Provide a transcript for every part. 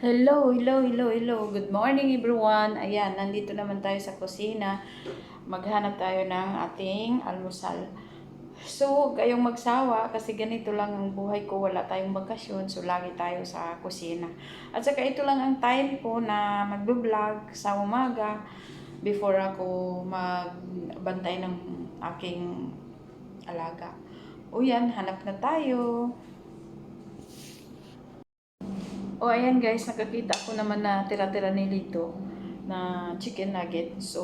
Hello. Good morning everyone. Ayan, nandito naman tayo sa kusina. Maghanap tayo ng ating almusal. So, kayong magsawa kasi ganito lang ang buhay ko. Wala tayong bakasyon. So, lagi tayo sa kusina. At saka ito lang ang time ko na mag-vlog sa umaga before ako magbantay ng aking alaga. O yan, hanap na tayo. O ayan guys, nakakita ko naman na tira-tira nilito na chicken nugget. So,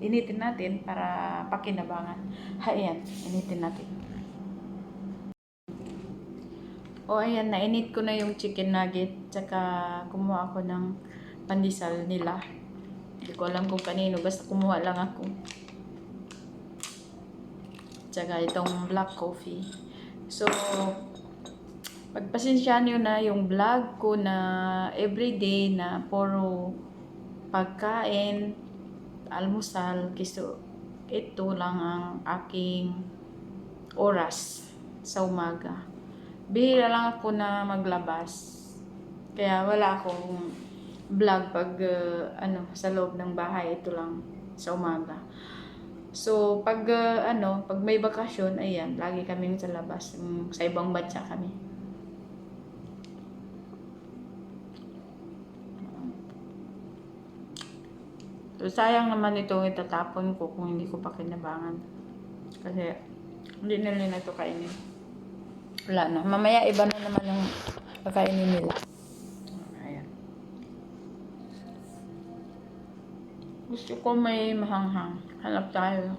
initin natin para pakinabangan. Ayan, initin natin. O ayan, nainit ko na yung chicken nugget. Tsaka kumuha ako ng pandesal nila. Hindi ko alam kung kanino, basta kumuha lang ako. Tsaka itong black coffee. So, pagpasensyahan nyo na yung vlog ko na everyday na puro pagkain, almusal, kiso. Ito lang ang aking oras sa umaga. Bihira lang ako na maglabas. Kaya wala akong vlog pag sa loob ng bahay. Ito lang sa umaga. So, pag may bakasyon, ayan, lagi kami sa labas. Sa ibang bansa kami. So, sayang naman itong itatapon ko kung hindi ko pa kinabangan. Kasi, hindi nila ito kainin. Wala na. Mamaya, iba na naman yung pagkainin nila. Ayan. Gusto ko may mahanghang. Hanap tayo.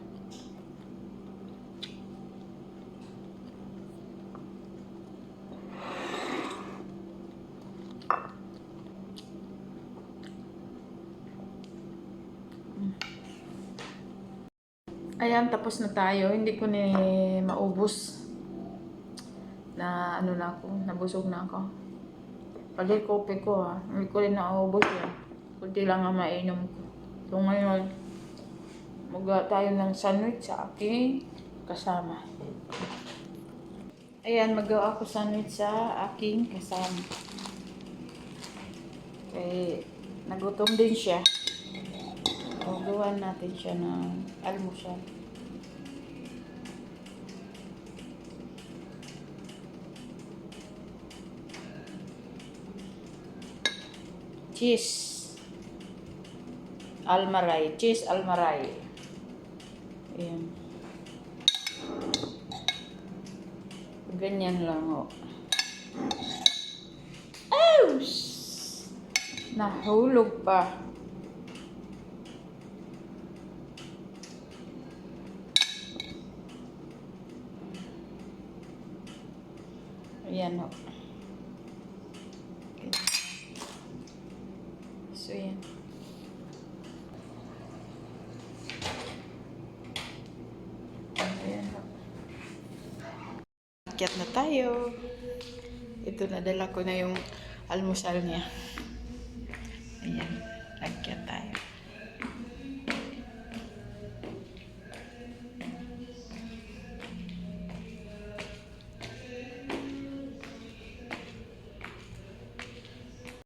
Ayan, tapos na tayo. Hindi ko ni maubos. Na na ako, nabusog na ako. Pati kopi ko hindi ko rin naubos yan. Kunti lang ang mainom ko. So ngayon, tayo ng sandwich sa aking kasama. Ayan, magawa ako sandwich sa aking kasama. Okay, nagutom din siya. Gawan natin siya ng almusal. Cheese almaray. Ayan. Ganyan lang Ouch! Nahulog pa. Ayan o. Okay. So, yan. Ayan o. Akyat na tayo. Ito, nadala ko na yung almusal niya. Ayan. Akyat.